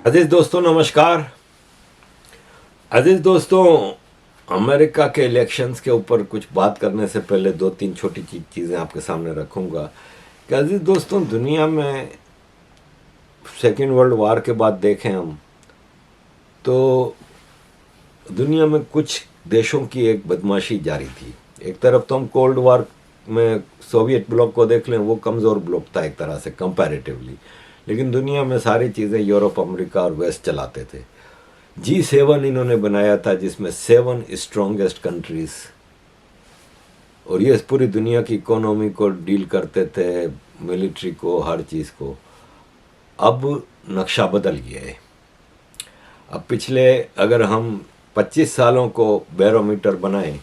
अजीज दोस्तों नमस्कार। अजीज दोस्तों, अमेरिका के इलेक्शंस के ऊपर कुछ बात करने से पहले दो तीन छोटी चीज़ें आपके सामने रखूंगा कि अजीज दोस्तों, दुनिया में सेकेंड वर्ल्ड वार के बाद देखें हम तो दुनिया में कुछ देशों की एक बदमाशी जारी थी। एक तरफ तो हम कोल्ड वार में सोवियत ब्लॉक को देख लें, वो कमज़ोर ब्लॉक था एक तरह से कंपैरेटिवली, लेकिन दुनिया में सारी चीज़ें यूरोप, अमेरिका और वेस्ट चलाते थे। G7 इन्होंने बनाया था जिसमें 7 स्ट्रॉन्गेस्ट कंट्रीज, और ये पूरी दुनिया की इकोनॉमी को डील करते थे, मिलिट्री को, हर चीज़ को। अब नक्शा बदल गया है। अब पिछले अगर हम 25 सालों को बैरोमीटर बनाएं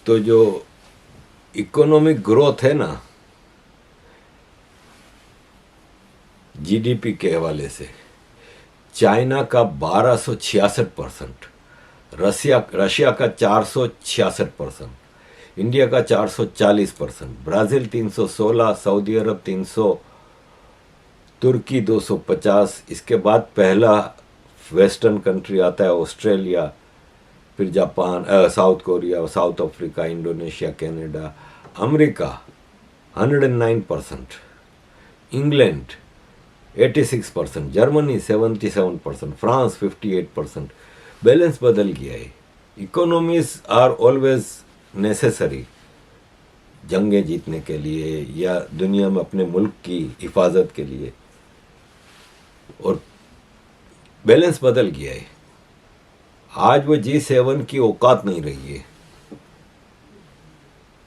तो जो इकोनॉमिक ग्रोथ है ना, जीडीपी के हवाले से चाइना का 1266%, रशिया का 466%, इंडिया का 440%, ब्राज़ील 316, सऊदी अरब 300, तुर्की 250, इसके बाद पहला वेस्टर्न कंट्री आता है ऑस्ट्रेलिया, फिर Japan, south Korea, south Africa, Indonesia, Canada, America 109%, England 86%, Germany 77%, France 58%। Balance बदल गया है। इकोनॉमीज आर ऑलवेज नेसेसरी जंगें जीतने के लिए या दुनिया में अपने मुल्क की हिफाजत के लिए, और बैलेंस बदल गया है। आज वो G7 की औकात नहीं रही है।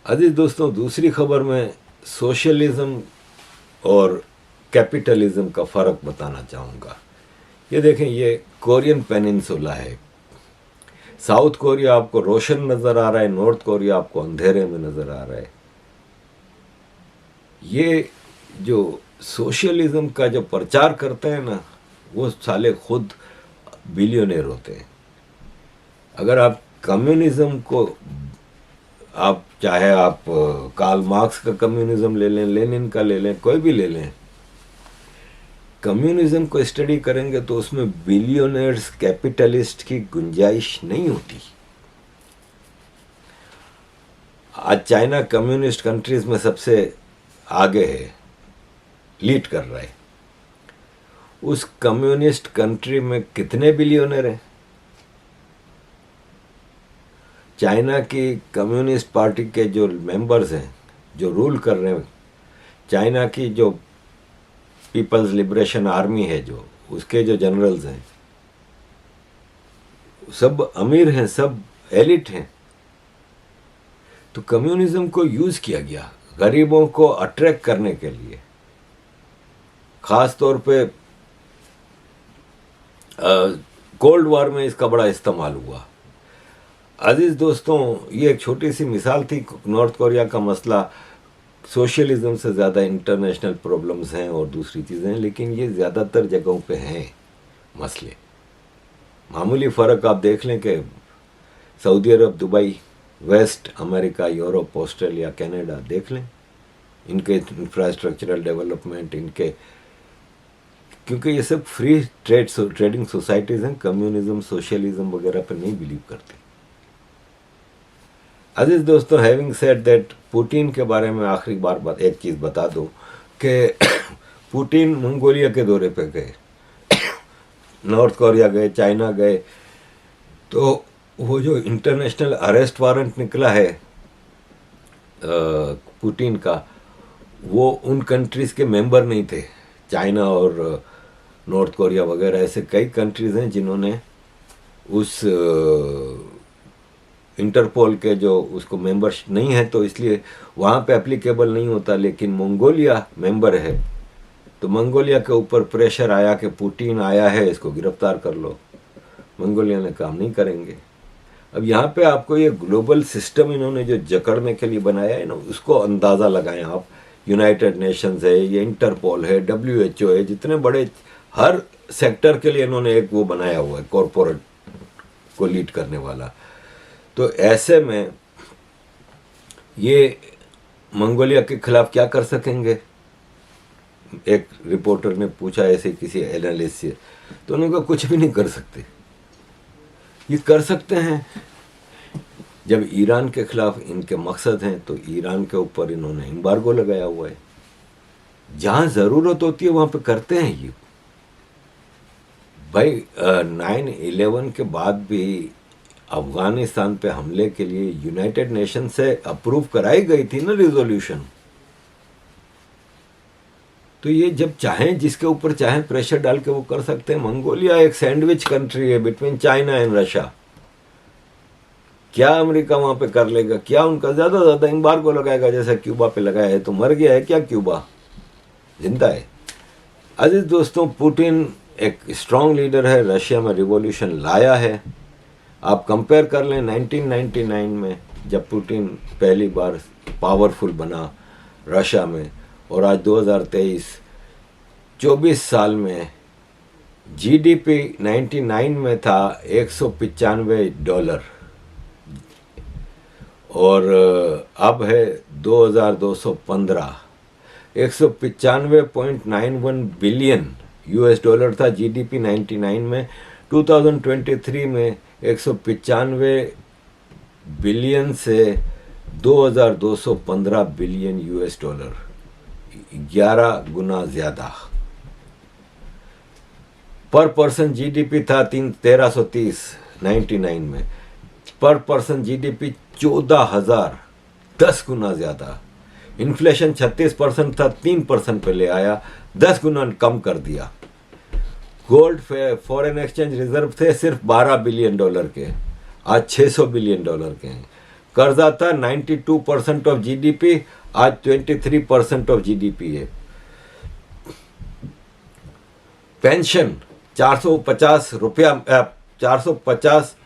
अजीज दोस्तों, दूसरी खबर में सोशलिज्म और कैपिटलिज्म का फ़र्क बताना चाहूँगा। ये देखें, ये कोरियन पेनिनसुला है। साउथ कोरिया आपको रोशन नज़र आ रहा है, नॉर्थ कोरिया आपको अंधेरे में नज़र आ रहा है। ये जो सोशलिज्म का जो प्रचार करते हैं ना, वो साले खुद बिलियनर होते हैं। अगर आप कम्युनिज्म को, आप चाहे आप कार्ल मार्क्स का कम्युनिज्म ले लें, लेनिन का ले लें, कोई भी ले लें, कम्युनिज्म को स्टडी करेंगे तो उसमें बिलियनर्स, कैपिटलिस्ट की गुंजाइश नहीं होती। आज चाइना कम्युनिस्ट कंट्रीज में सबसे आगे है, लीड कर रहा है। उस कम्युनिस्ट कंट्री में कितने बिलियनर हैं? चाइना की कम्युनिस्ट पार्टी के जो मेंबर्स हैं, जो रूल कर रहे हैं, चाइना की जो पीपल्स लिबरेशन आर्मी है, जो उसके जो जनरल्स हैं, सब अमीर हैं, सब एलिट हैं। तो कम्युनिज्म को यूज किया गया गरीबों को अट्रैक्ट करने के लिए। खास तौर पे कोल्ड वॉर में इसका बड़ा इस्तेमाल हुआ। अजीज दोस्तों, ये एक छोटी सी मिसाल थी नॉर्थ कोरिया का मसला। सोशलिज्म से ज़्यादा इंटरनेशनल प्रॉब्लम्स हैं और दूसरी चीज़ें हैं, लेकिन ये ज़्यादातर जगहों पे हैं मसले। मामूली फ़र्क आप देख लें कि सऊदी अरब, Dubai, West America, Europe, Australia, Canada देख लें, इनके इंफ्रास्ट्रक्चरल डेवलपमेंट, इनके, क्योंकि ये सब फ्री ट्रेडिंग सोसाइटीज़ हैं, कम्युनिज्म, सोशलिज्म वगैरह पर नहीं बिलीव करते। अजीज दोस्तों, हैविंग सेड दैट, पुतिन के बारे में आखिरी बार एक चीज़ बता दो कि पुतिन मंगोलिया के दौरे पे गए, नॉर्थ कोरिया गए, चाइना गए, तो वो जो इंटरनेशनल अरेस्ट वारंट निकला है पुतिन का, वो उन कंट्रीज़ के मेंबर नहीं थे। चाइना और नॉर्थ कोरिया वगैरह ऐसे कई कंट्रीज़ हैं जिन्होंने उस इंटरपोल के जो उसको मेंबरशिप नहीं है, तो इसलिए वहाँ पे एप्लीकेबल नहीं होता। लेकिन मंगोलिया मेंबर है, तो मंगोलिया के ऊपर प्रेशर आया कि पुतिन आया है, इसको गिरफ्तार कर लो। मंगोलिया ने काम नहीं करेंगे। अब यहाँ पे आपको ये ग्लोबल सिस्टम इन्होंने जो जकड़ने के लिए बनाया है ना, उसको अंदाज़ा लगाएं आप। यूनाइटेड नेशंस है, ये इंटरपोल है, WHO है, जितने बड़े, हर सेक्टर के लिए इन्होंने एक वो बनाया हुआ है कॉरपोरेट को लीड करने वाला। तो ऐसे में ये मंगोलिया के खिलाफ क्या कर सकेंगे? एक रिपोर्टर ने पूछा ऐसे किसी एनालिस्ट से, तो उन्होंने कहा कुछ भी नहीं कर सकते। ये कर सकते हैं जब ईरान के खिलाफ इनके मकसद हैं, तो ईरान के ऊपर इन्होंने एम्बार्गो लगाया हुआ है। जहां जरूरत होती है वहां पे करते हैं ये भाई। 9/11 के बाद भी अफगानिस्तान पे हमले के लिए यूनाइटेड नेशन से अप्रूव कराई गई थी ना रिजोल्यूशन। तो ये जब चाहें, जिसके ऊपर चाहें प्रेशर डाल के वो कर सकते हैं। मंगोलिया एक सैंडविच कंट्री है बिटवीन चाइना एंड रशिया। क्या अमेरिका वहां पे कर लेगा? क्या उनका ज्यादा एम्बार्गो लगाएगा जैसा क्यूबा पे लगाया है? तो मर गया है क्या क्यूबा? जिंदा है। अजीज दोस्तों, पुतिन एक स्ट्रांग लीडर है, रशिया में रिवॉल्यूशन लाया है। आप कंपेयर कर लें 1999 में जब पुतिन पहली बार पावरफुल बना रशिया में, और आज 2023 24 साल में जीडीपी 99 में था $195 और अब है 2215। 195.91 बिलियन $US था जीडीपी 99 में। 2023 में 195 बिलियन से 2215 बिलियन $, 11 गुना ज्यादा। पर पर्सन जीडीपी था 1330 99 में। पर पर्सन जीडीपी 14,000, 10 गुना ज्यादा। इन्फ्लेशन 36% था, 3% पे ले आया, 10 गुना कम कर दिया। गोल्ड फॉरेन एक्सचेंज रिजर्व थे सिर्फ $12 बिलियन के, आज $600 बिलियन के हैं। कर्जा था 92% ऑफ जीडीपी, आज 23% ऑफ जीडीपी है। पेंशन 450 रुपया 450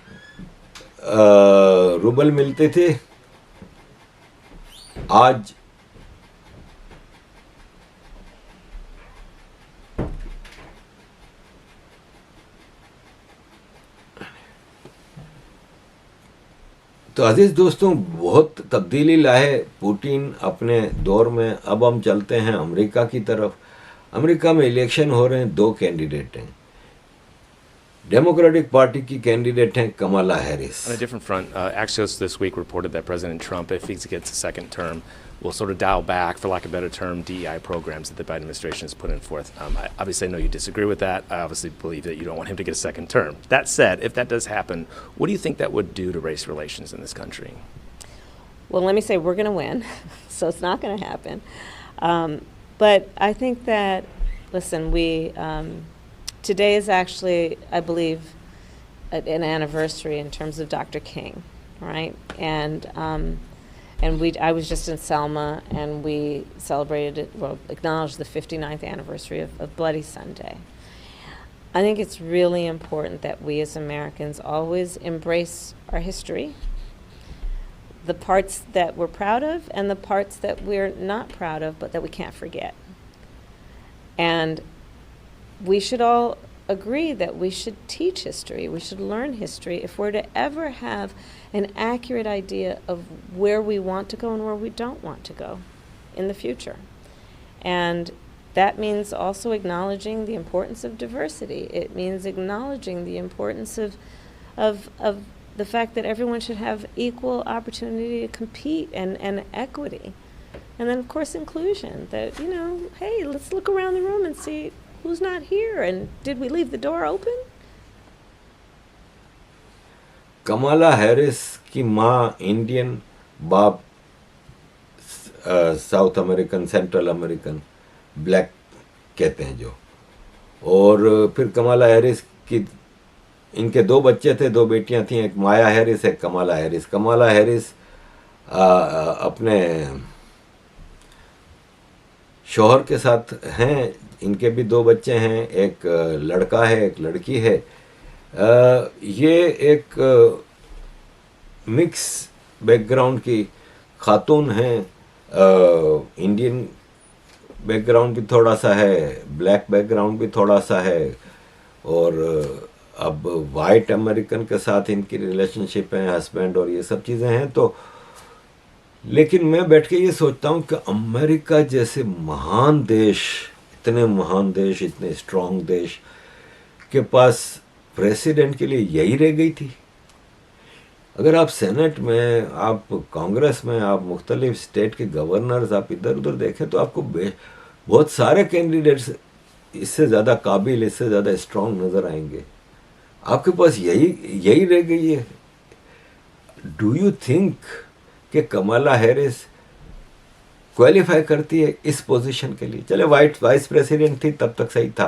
रूबल मिलते थे, आज तो अजीज दोस्तों बहुत तब्दीली लाए पुतिन अपने दौर में। अब हम चलते हैं अमेरिका की तरफ। अमेरिका में इलेक्शन हो रहे हैं, 2 कैंडिडेट हैं। डेमोक्रेटिक पार्टी की कैंडिडेट हैं कमला Harris. On a different front, Axios this week reported that President Trump, if he gets a second term, will sort of dial back, for lack of a better term, DEI programs that the Biden administration has put in forth. I obviously know you disagree with that. I obviously believe that you don't want him to get a second term. That said, if that does happen, what do you think that would do to race relations in this country? Well, let me say we're going to win, so it's not going to happen. But I think that, listen, today is actually, I believe, an anniversary in terms of Dr. King, right? And I was just in Selma, and we acknowledged the 59th anniversary of Bloody Sunday. I think it's really important that we as Americans always embrace our history, the parts that we're proud of and the parts that we're not proud of, but that we can't forget. And we should all agree that we should teach history, we should learn history if we're to ever have an accurate idea of where we want to go and where we don't want to go in the future. And that means also acknowledging the importance of diversity. It means acknowledging the importance of the fact that everyone should have equal opportunity to compete and equity. And then, of course, inclusion, that, hey, let's look around the room and see who's not here, and did we leave the door open? Kamala Harris की माँ Indian, बाप south American, central American, black कहते हैं जो। और फिर कमला Harris की, इनके 2 बच्चे थे, 2 बेटियां थीं, एक माया हैरिस, एक कमला हैरिस। कमला हैरिस अपने शौहर के साथ हैं, इनके भी 2 बच्चे हैं, एक लड़का है, एक लड़की है। ये एक मिक्स बैकग्राउंड की खातून हैं, इंडियन बैकग्राउंड भी थोड़ा सा है, ब्लैक बैकग्राउंड भी थोड़ा सा है, और अब वाइट अमेरिकन के साथ इनकी रिलेशनशिप है, हस्बैंड और ये सब चीज़ें हैं। तो लेकिन मैं बैठ के ये सोचता हूँ कि अमेरिका जैसे महान देश इतने महान देश, इतने स्ट्रांग देश के पास प्रेसिडेंट के लिए यही रह गई थी। अगर आप सेनेट में, आप कांग्रेस में, आप मुख्तलिफ स्टेट के गवर्नर्स आप इधर उधर देखें तो आपको बहुत सारे कैंडिडेट्स इससे ज़्यादा काबिल, इससे ज़्यादा स्ट्रांग नज़र आएंगे। आपके पास यही रह गई है। डू यू थिंक कि कमला हैरिस क्वालिफाई करती है इस पोजीशन के लिए? चले वाइस प्रेसिडेंट थी तब तक सही था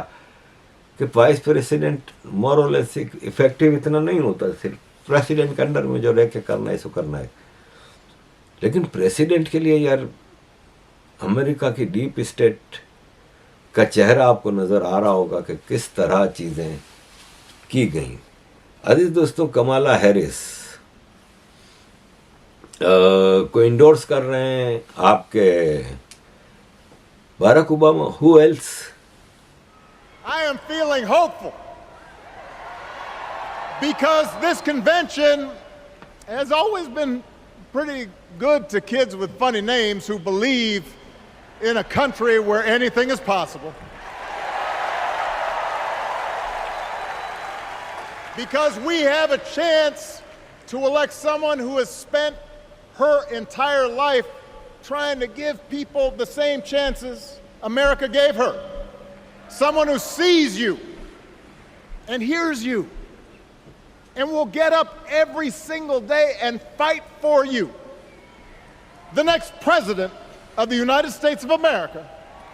कि वाइस प्रेसिडेंट मोर और लेस इफेक्टिव इतना नहीं होता, सिर्फ प्रेसिडेंट के अंडर में जो रह के करना है सो करना है। लेकिन प्रेसिडेंट के लिए यार अमेरिका की डीप स्टेट का चेहरा आपको नज़र आ रहा होगा कि किस तरह चीज़ें की गई। अजीज दोस्तों, कमला हैरिस को इंडोर्स कर रहे हैं आपके Barack Obama. Who else? I am feeling hopeful because this convention has always been pretty good to kids with funny names who believe in a country where anything is possible. Because we have a chance to elect someone who has spent her entire life trying to give people the same chances America gave her. Someone who sees you and hears you and will get up every single day and fight for you. The next president of the United States of America,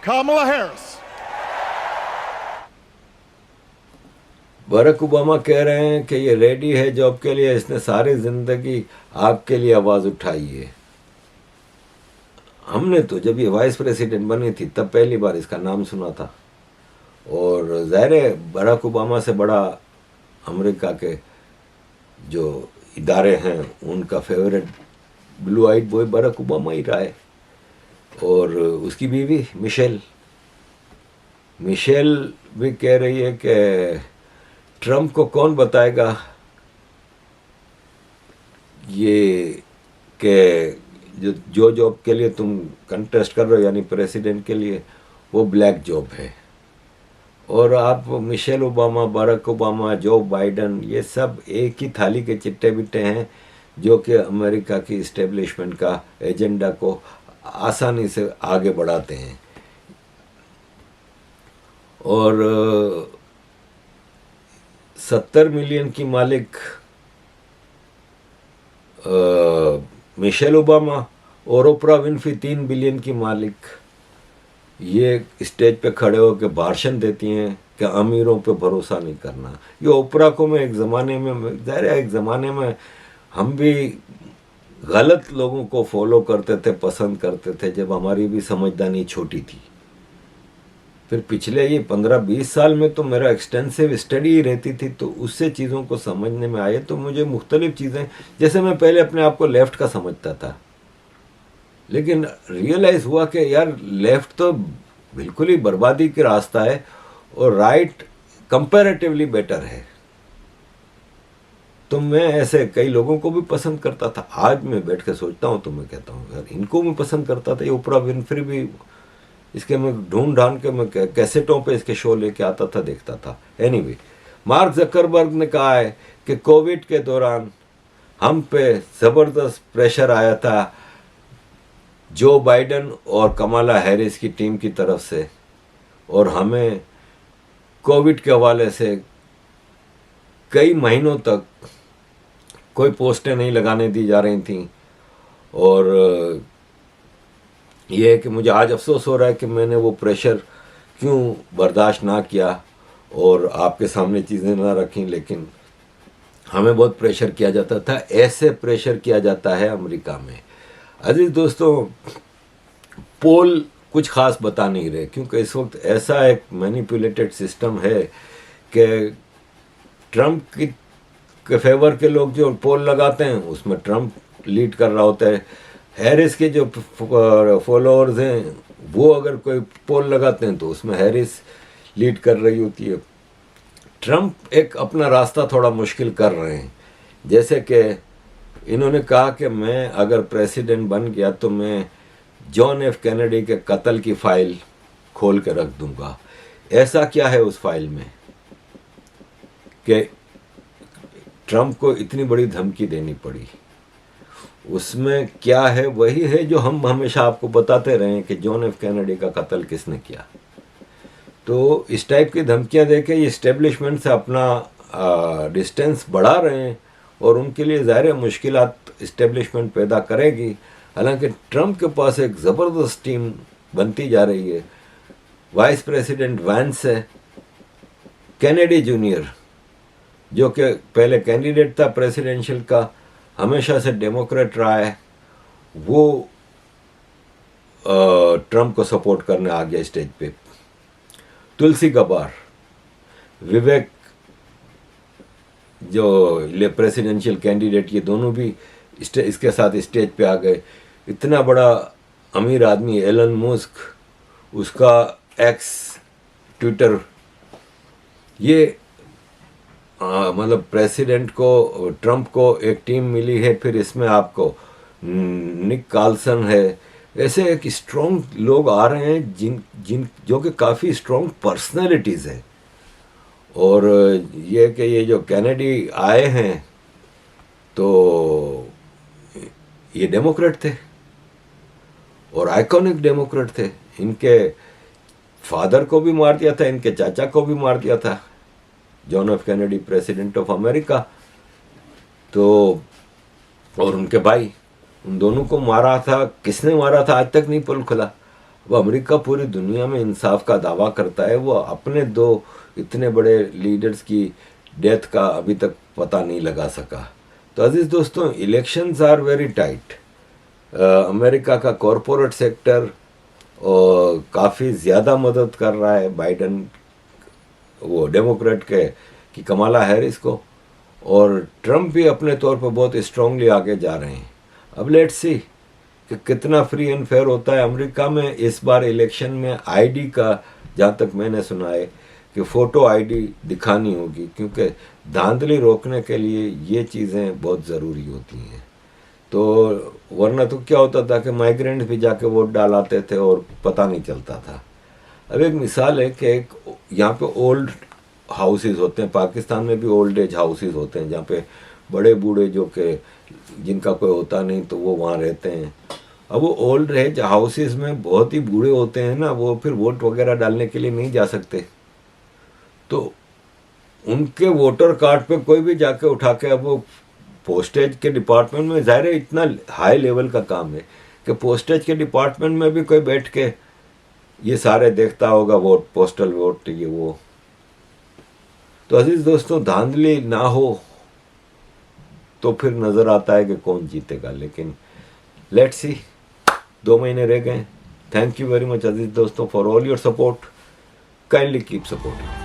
Kamala Harris. Barack Obama कह रहे हैं कि ये ready है job के लिए, इसने सारी जिंदगी आपके लिए आवाज़ उठाई है। हमने तो जब ये वाइस प्रेसिडेंट बनी थी तब पहली बार इसका नाम सुना था, और ज़ाहिर है बाराक ओबामा से बड़ा अमेरिका के जो इदारे हैं उनका favourite blue eyed boy Barack Obama ही रहा है। और उसकी बीवी मिशेल भी कह रही है कि ट्रम्प को कौन बताएगा ये कि जो जॉब के लिए तुम कंटेस्ट कर रहे हो, यानी प्रेसिडेंट के लिए, वो ब्लैक जॉब है। और आप मिशेल ओबामा, बाराक ओबामा, जो बाइडन, ये सब एक ही थाली के चिट्टे बिट्टे हैं जो कि अमेरिका की इस्टेब्लिशमेंट का एजेंडा को आसानी से आगे बढ़ाते हैं। और 70 मिलियन की मालिक मिशेल ओबामा और ओपरा विन्फ्री 3 बिलियन की मालिक, ये स्टेज पे खड़े होकर भाषण देती हैं कि अमीरों पे भरोसा नहीं करना। ये ओपरा को मैं एक ज़माने में, ज़ाहिर है एक ज़माने में हम भी गलत लोगों को फॉलो करते थे, पसंद करते थे, जब हमारी भी समझदारी छोटी थी। फिर पिछले ये 15-20 साल में तो मेरा एक्सटेंसिव स्टडी ही रहती थी, तो उससे चीज़ों को समझने में आए तो मुझे मुख्तलिफ चीज़ें, जैसे मैं पहले अपने आप को लेफ़्ट का समझता था, लेकिन रियलाइज़ हुआ कि यार लेफ़्ट तो बिल्कुल ही बर्बादी का रास्ता है और राइट कंपैरेटिवली बेटर है। तो मैं ऐसे कई लोगों को भी पसंद करता था। आज मैं बैठ के सोचता हूँ तो मैं कहता हूँ यार इनको मैं पसंद करता था। ये ओपरा विन्फ्री भी, इसके मैं ढूंढ के मैं कैसेटों पे इसके शो लेके आता था, देखता था। एनीवे, मार्क जकरबर्ग ने कहा है कि कोविड के दौरान हम पे ज़बरदस्त प्रेशर आया था जो बाइडन और कमला हैरिस की टीम की तरफ से, और हमें कोविड के हवाले से कई महीनों तक कोई पोस्टें नहीं लगाने दी जा रही थी। और ये है कि मुझे आज अफसोस हो रहा है कि मैंने वो प्रेशर क्यों बर्दाश्त ना किया और आपके सामने चीज़ें ना रखी, लेकिन हमें बहुत प्रेशर किया जाता था। ऐसे प्रेशर किया जाता है अमेरिका में। अजीज दोस्तों, पोल कुछ ख़ास बता नहीं रहे, क्योंकि इस वक्त ऐसा एक मैनिपुलेटेड सिस्टम है कि ट्रम्प के फेवर के लोग जो पोल लगाते हैं उसमें ट्रम्प लीड कर रहा होता है। हैरिस के जो फॉलोअर्स हैं वो अगर कोई पोल लगाते हैं तो उसमें हैरिस लीड कर रही होती है। ट्रम्प एक अपना रास्ता थोड़ा मुश्किल कर रहे हैं, जैसे कि इन्होंने कहा कि मैं अगर प्रेसिडेंट बन गया तो मैं जॉन एफ कैनेडी के कत्ल की फाइल खोल के रख दूंगा। ऐसा क्या है उस फाइल में कि ट्रंप को इतनी बड़ी धमकी देनी पड़ी? उसमें क्या है? वही है जो हम हमेशा आपको बताते रहे हैं कि जॉन एफ कैनेडी का कत्ल किसने किया। तो इस टाइप की धमकियां देके ये इस्टेब्लिशमेंट से अपना डिस्टेंस बढ़ा रहे हैं और उनके लिए ज़ाहिर मुश्किलात इस्टेब्लिशमेंट पैदा करेगी। हालांकि ट्रंप के पास एक ज़बरदस्त टीम बनती जा रही है। वाइस प्रेसिडेंट वैंस है, कैनेडी जूनियर जो कि पहले कैंडिडेट था प्रेसिडेंशियल का, हमेशा से डेमोक्रेट रहा है, वो ट्रंप को सपोर्ट करने आ गया स्टेज पे। तुलसी गबार, विवेक जो प्रेसिडेंशियल कैंडिडेट, ये दोनों भी इसके साथ स्टेज पे आ गए। इतना बड़ा अमीर आदमी एलन मस्क, उसका एक्स ट्विटर, ये मतलब प्रेसिडेंट को, ट्रंप को एक टीम मिली है। फिर इसमें आपको निक कार्लसन है, ऐसे एक स्ट्रॉन्ग लोग आ रहे हैं जो कि काफ़ी स्ट्रॉन्ग पर्सनैलिटीज़ हैं। और ये जो कैनेडी आए हैं तो ये डेमोक्रेट थे और आइकॉनिक डेमोक्रेट थे। इनके फादर को भी मार दिया था, इनके चाचा को भी मार दिया था, John F Kennedy president of America. तो और उनके भाई, उन दोनों को मारा था। किसने मारा था आज तक नहीं पता खुला। वो अमेरिका पूरी दुनिया में इंसाफ का दावा करता है, वो अपने दो इतने बड़े लीडर्स की डेथ का अभी तक पता नहीं लगा सका। तो अजीज दोस्तों, elections are very tight. America का कॉरपोरेट सेक्टर काफ़ी ज़्यादा मदद कर रहा है बाइडन, वो डेमोक्रेट के कि कमाला हैरिस को, और ट्रंप भी अपने तौर पर बहुत स्ट्रांगली आगे जा रहे हैं। अब लेट्स सी कि कितना फ्री एंड फेयर होता है अमेरिका में। इस बार इलेक्शन में आईडी का, जहाँ तक मैंने सुना है कि फ़ोटो आईडी दिखानी होगी, क्योंकि धांधली रोकने के लिए ये चीज़ें बहुत ज़रूरी होती हैं। तो वरना तो क्या होता था कि माइग्रेंट्स भी जाके वोट डालाते थे और पता नहीं चलता था। अब एक मिसाल है कि एक यहाँ पे ओल्ड हाउसेस होते हैं, पाकिस्तान में भी ओल्ड एज हाउसेस होते हैं, जहाँ पे बड़े बूढ़े जो कि जिनका कोई होता नहीं तो वो वहाँ रहते हैं। अब वो ओल्ड एज हाउसेस में बहुत ही बूढ़े होते हैं ना, वो फिर वोट वगैरह डालने के लिए नहीं जा सकते। तो उनके वोटर कार्ड पे कोई भी जाके उठा के, अब वो पोस्टेज के डिपार्टमेंट में, ज़ाहिर है इतना हाई लेवल का काम है कि पोस्टेज के डिपार्टमेंट में भी कोई बैठ के ये सारे देखता होगा वोट, पोस्टल वोट, ये वो। तो अजीज दोस्तों, धांधली ना हो तो फिर नज़र आता है कि कौन जीतेगा। लेकिन लेट्स सी, 2 महीने रह गए। थैंक यू वेरी मच अजीज दोस्तों for all your support. Kindly keep supporting.